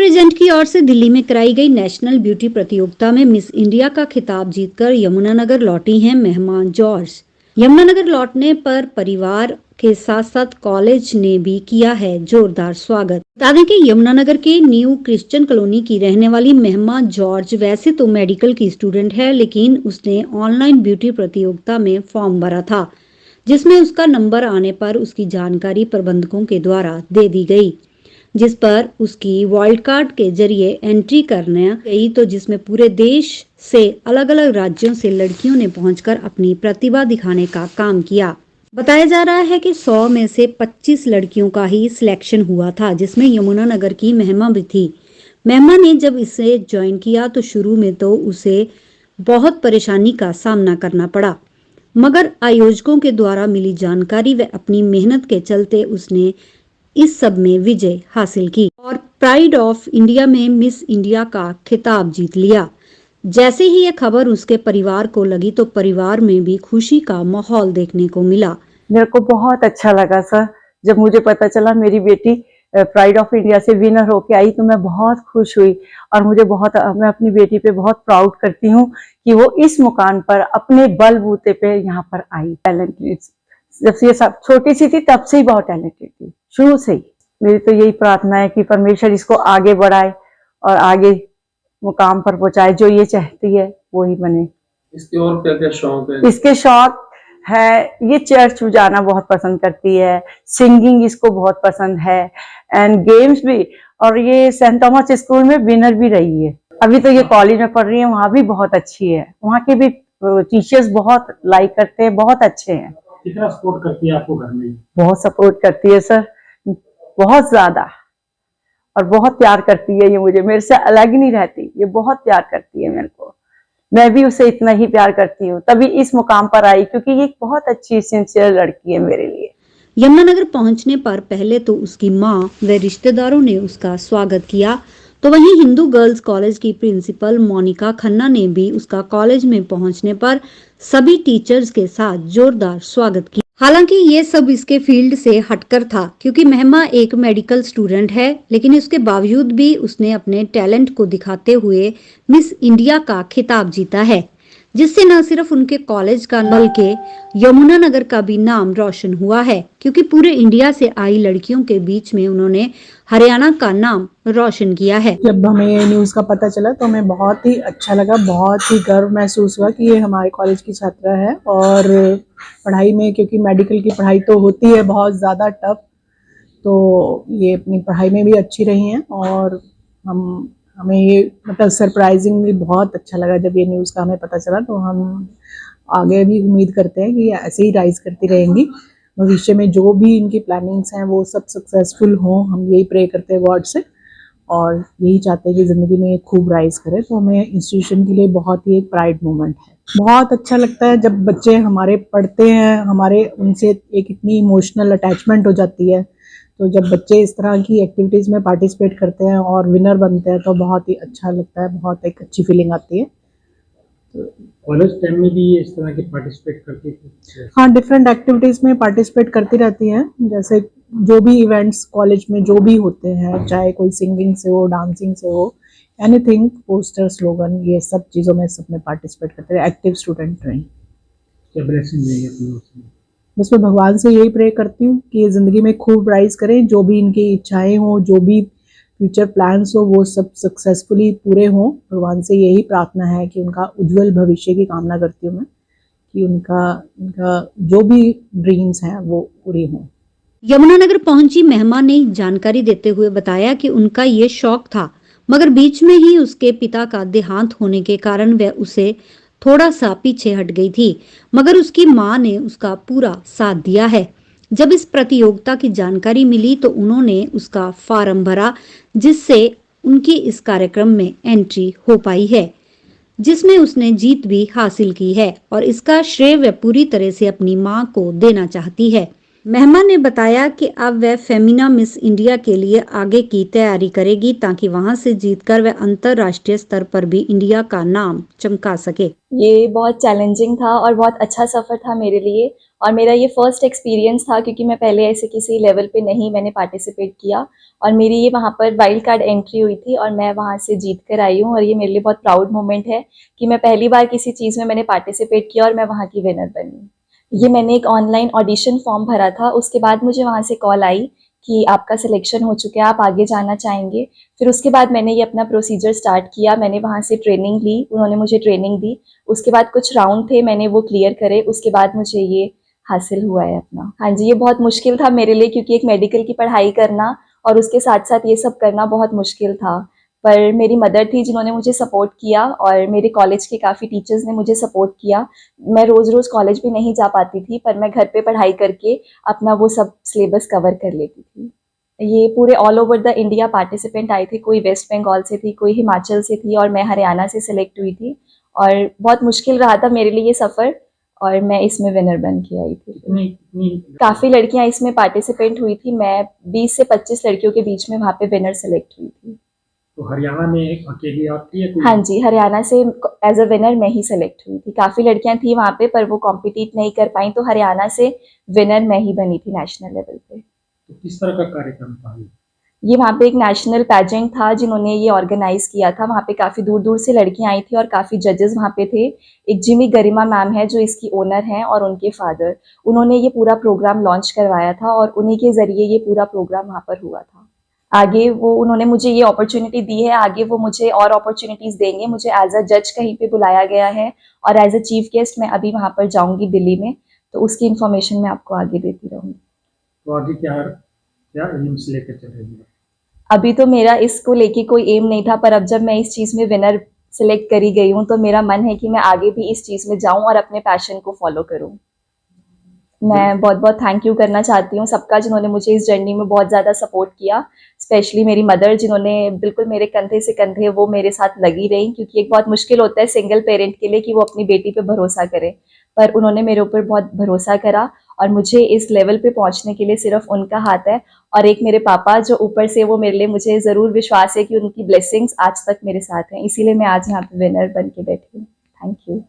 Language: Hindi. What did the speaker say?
प्रेजेंट की ओर से दिल्ली में कराई गई नेशनल ब्यूटी प्रतियोगिता में मिस इंडिया का खिताब जीतकर यमुनानगर लौटी हैं मेहमान जॉर्ज। यमुनानगर लौटने पर परिवार के साथ साथ कॉलेज ने भी किया है जोरदार स्वागत। बता दें कि यमुनानगर के न्यू क्रिश्चियन कॉलोनी की रहने वाली मेहमान जॉर्ज वैसे तो मेडिकल की स्टूडेंट है, लेकिन उसने ऑनलाइन ब्यूटी प्रतियोगिता में फॉर्म भरा था, जिसमें उसका नंबर आने पर उसकी जानकारी प्रबंधकों के द्वारा दे दी गई, जिस पर उसकी वाइल्ड कार्ड के जरिए एंट्री करने गई, तो जिसमें पूरे देश से अलग अलग राज्यों से लड़कियों ने पहुंचकर अपनी प्रतिभा दिखाने का काम किया। बताया जा रहा है कि 100 में से 25 लड़कियों का ही सिलेक्शन हुआ था, जिसमें यमुनानगर की महिमा भी थी। महिमा ने जब इसे ज्वाइन किया तो शुरू में तो उसे बहुत परेशानी का सामना करना पड़ा, मगर आयोजकों के द्वारा मिली जानकारी व अपनी मेहनत के चलते उसने इस सब में विजय हासिल की और प्राइड ऑफ इंडिया में मिस इंडिया का खिताब जीत लिया। जैसे ही ये खबर उसके परिवार को लगी तो परिवार में भी खुशी का माहौल देखने को मिला। मेरे को बहुत अच्छा लगा सर, जब मुझे पता चला मेरी बेटी प्राइड ऑफ इंडिया से विनर होके आई तो मैं बहुत खुश हुई और मैं अपनी बेटी पे बहुत प्राउड करती हूँ कि वो इस मुकाम पर अपने बलबूते पे यहाँ पर आई। टैलेंटेड, जब से ये सब छोटी सी थी तब से ही बहुत टैलेंटेड थी, शुरू से ही। मेरी तो यही प्रार्थना है कि परमेश्वर इसको आगे बढ़ाए और आगे मुकाम पर पहुंचाए, जो ये चाहती है वो ही बने। इसके और क्या क्या शौक है? इसके शौक है, ये चर्च जाना बहुत पसंद करती है, सिंगिंग इसको बहुत पसंद है एंड गेम्स भी, और ये सेंट थॉमस स्कूल में विनर भी रही है। अभी तो ये कॉलेज में पढ़ रही है, वहाँ भी बहुत अच्छी है, वहाँ के भी टीचर्स बहुत लाइक करते हैं, बहुत अच्छे हैं। कितना सपोर्ट करती है आपको घर में? बहुत सपोर्ट करती है सर, बहुत ज्यादा, और बहुत प्यार करती है ये मुझे, मेरे से अलग ही नहीं रहती, ये बहुत प्यार करती है मेरे को। मैं भी उसे इतना ही प्यार करती हूँ, तभी इस मुकाम पर आई, क्योंकि ये बहुत अच्छी सिंसियर लड़की है मेरे लिए। यमुनानगर पहुंचने पर पहले तो उसकी मां व रिश्तेदारों ने उसका स्वागत किया, तो वहीं हिंदू गर्ल्स कॉलेज की प्रिंसिपल मोनिका खन्ना ने भी उसका कॉलेज में पहुंचने पर सभी टीचर्स के साथ जोरदार स्वागत किया। हालांकि ये सब इसके फील्ड से हटकर था, क्योंकि महिमा एक मेडिकल स्टूडेंट है, लेकिन इसके बावजूद भी उसने अपने टैलेंट को दिखाते हुए मिस इंडिया का खिताब जीता है, जिससे न सिर्फ उनके कॉलेज का बल्कि यमुनानगर का भी नाम रोशन हुआ है, क्योंकि पूरे इंडिया से आई लड़कियों के बीच में उन्होंने हरियाणा का नाम रोशन किया है। जब हमें ये न्यूज़ का पता चला तो हमें बहुत ही अच्छा लगा, बहुत ही गर्व महसूस हुआ कि ये हमारे कॉलेज की छात्रा है। और पढ़ाई में, क्योंकि मेडिकल की पढ़ाई तो होती है बहुत ज़्यादा टफ, तो ये अपनी पढ़ाई में भी अच्छी रही हैं। और हमें ये मतलब सरप्राइजिंगली बहुत अच्छा लगा जब ये न्यूज़ का हमें पता चला। तो हम आगे भी उम्मीद करते हैं कि ऐसे ही राइज करती रहेंगी, भविष्य में जो भी इनकी प्लानिंग्स हैं वो सब सक्सेसफुल हों, हम यही प्रे करते हैं गॉड से, और यही चाहते हैं कि ज़िंदगी में खूब राइज करे। तो हमें इंस्टीट्यूशन के लिए बहुत ही एक प्राइड मोमेंट है। बहुत अच्छा लगता है जब बच्चे हमारे पढ़ते हैं, हमारे उनसे एक इतनी इमोशनल अटैचमेंट हो जाती है। तो जब बच्चे इस तरह की एक्टिविटीज़ में पार्टिसिपेट करते हैं और विनर बनते हैं तो बहुत ही अच्छा लगता है, बहुत एक अच्छी फीलिंग आती है। कॉलेज टाइम में भी इस तरह के पार्टिसिपेट करती थी? हाँ, डिफरेंट एक्टिविटीज़ में पार्टिसिपेट करती रहती हैं, जैसे जो भी इवेंट्स कॉलेज में जो भी होते हैं, चाहे कोई सिंगिंग से हो, डांसिंग से हो, एनीथिंग, पोस्टर, स्लोगन, ये सब चीज़ों में सब में पार्टिसिपेट करते रहे, एक्टिव स्टूडेंट रही। क्या ब्लेसिंग है अपनी? बस मैं भगवान से यही प्रे करती हूँ कि ये ज़िंदगी में खूब राइज करें, जो भी इनकी इच्छाएं हों, जो भी फ्यूचर प्लान्स हो, वो सब सक्सेसफुली पूरे हों। भगवान से यही प्रार्थना है कि उनका उज्जवल भविष्य की कामना करती हूँ मैं, कि उनका जो भी ड्रीम्स हैं वो पूरी हों। यमुनानगर पहुंची महिमा ने जानकारी देते हुए बताया कि उनका ये शौक था, मगर बीच में ही उसके पिता का देहांत होने के कारण वह उसे थोड़ा सा पीछे हट गई थी, मगर उसकी मां ने उसका पूरा साथ दिया है। जब इस प्रतियोगिता की जानकारी मिली तो उन्होंने उसका फॉर्म भरा, जिससे उनकी इस कार्यक्रम में एंट्री हो पाई है, जिसमें उसने जीत भी हासिल की है, और इसका श्रेय वह पूरी तरह से अपनी मां को देना चाहती है। महिमा ने बताया कि अब वह फेमिना मिस इंडिया के लिए आगे की तैयारी करेगी, ताकि वहां से जीतकर वह अंतर्राष्ट्रीय स्तर पर भी इंडिया का नाम चमका सके। ये बहुत चैलेंजिंग था और बहुत अच्छा सफ़र था मेरे लिए, और मेरा ये फर्स्ट एक्सपीरियंस था क्योंकि मैं पहले ऐसे किसी लेवल पे नहीं मैंने पार्टिसिपेट किया, और मेरी ये वहाँ पर वाइल्ड कार्ड एंट्री हुई थी और मैं वहाँ से जीत कर आई हूँ। और ये मेरे लिए बहुत प्राउड मोमेंट है कि मैं पहली बार किसी चीज़ में मैंने पार्टिसिपेट किया और मैं वहाँ की विनर बनी। ये मैंने एक ऑनलाइन ऑडिशन फॉर्म भरा था, उसके बाद मुझे वहाँ से कॉल आई कि आपका सिलेक्शन हो चुका है, आप आगे जाना चाहेंगे। फिर उसके बाद मैंने ये अपना प्रोसीजर स्टार्ट किया, मैंने वहाँ से ट्रेनिंग ली, उन्होंने मुझे ट्रेनिंग दी, उसके बाद कुछ राउंड थे मैंने वो क्लियर करे, उसके बाद मुझे ये हासिल हुआ है अपना। हाँ जी, ये बहुत मुश्किल था मेरे लिए क्योंकि एक मेडिकल की पढ़ाई करना और उसके साथ साथ ये सब करना बहुत मुश्किल था, पर मेरी मदर थी जिन्होंने मुझे सपोर्ट किया और मेरे कॉलेज के काफ़ी टीचर्स ने मुझे सपोर्ट किया। मैं रोज़ रोज़ कॉलेज भी नहीं जा पाती थी, पर मैं घर पे पढ़ाई करके अपना वो सब सिलेबस कवर कर लेती थी। ये पूरे all over the India participant आए थे, कोई वेस्ट बंगाल से थी, कोई हिमाचल से थी और मैं हरियाणा से सिलेक्ट हुई थी। और बहुत मुश्किल रहा था मेरे लिए ये सफ़र, और मैं इसमें विनर बन के आई थी। कितनी काफ़ी लड़कियां इसमें पार्टिसिपेंट हुई थी, मैं 20 से 25 लड़कियों के बीच में वहाँ पे विनर सेलेक्ट हुई थी। तो हरियाणा में अकेली आप थी या कोई? हाँ जी, हरियाणा से एज अ विनर मैं ही सेलेक्ट हुई थी। काफ़ी लड़कियां थी वहाँ पे पर वो कॉम्पिटिट नहीं कर पाई, तो हरियाणा से विनर मैं ही बनी थी नेशनल लेवल पे। तो किस तरह का कार्यक्रम था ये वहाँ पे एक नेशनल पैजेंट था जिन्होंने ये ऑर्गेनाइज किया था। वहाँ पे काफ़ी दूर दूर से लड़कियाँ आई थी और काफ़ी जजेस वहाँ पे थे। एक जिमी गरिमा मैम है जो इसकी ओनर हैं और उनके फादर, उन्होंने ये पूरा प्रोग्राम लॉन्च करवाया था और उन्हीं के ज़रिए ये पूरा प्रोग्राम वहाँ पर हुआ था। आगे वो उन्होंने मुझे ये अपॉर्चुनिटी दी है, आगे वो मुझे और अपॉर्चुनिटीज़ देंगे। मुझे एज अ जज कहीं पे बुलाया गया है और एज अ चीफ गेस्ट मैं अभी वहाँ पर जाऊँगी दिल्ली में, तो उसकी इन्फॉर्मेशन मैं आपको आगे देती रहूँगी। तो आगे क्या क्या एम्स लेकर चल रही है? अभी तो मेरा इसको लेके कोई एम नहीं था, पर अब जब मैं इस चीज़ में विनर सिलेक्ट करी गई हूँ तो मेरा मन है कि मैं आगे भी इस चीज़ में जाऊँ और अपने पैशन को फॉलो करूँ। मैं बहुत बहुत थैंक यू करना चाहती हूँ सबका जिन्होंने मुझे इस जर्नी में बहुत ज़्यादा सपोर्ट किया, स्पेशली मेरी मदर जिन्होंने बिल्कुल मेरे कंधे से कंधे वो मेरे साथ लगी रही, क्योंकि एक बहुत मुश्किल होता है सिंगल पेरेंट के लिए कि वो अपनी बेटी पे भरोसा करे, पर उन्होंने मेरे ऊपर बहुत भरोसा करा और मुझे इस लेवल पे पहुंचने के लिए सिर्फ उनका हाथ है। और एक मेरे पापा जो ऊपर से वो मेरे लिए, मुझे ज़रूर विश्वास है कि उनकी ब्लेसिंग्स आज तक मेरे साथ हैं, इसीलिए मैं आज यहाँ पे विनर बन के बैठी हूँ। Thank you.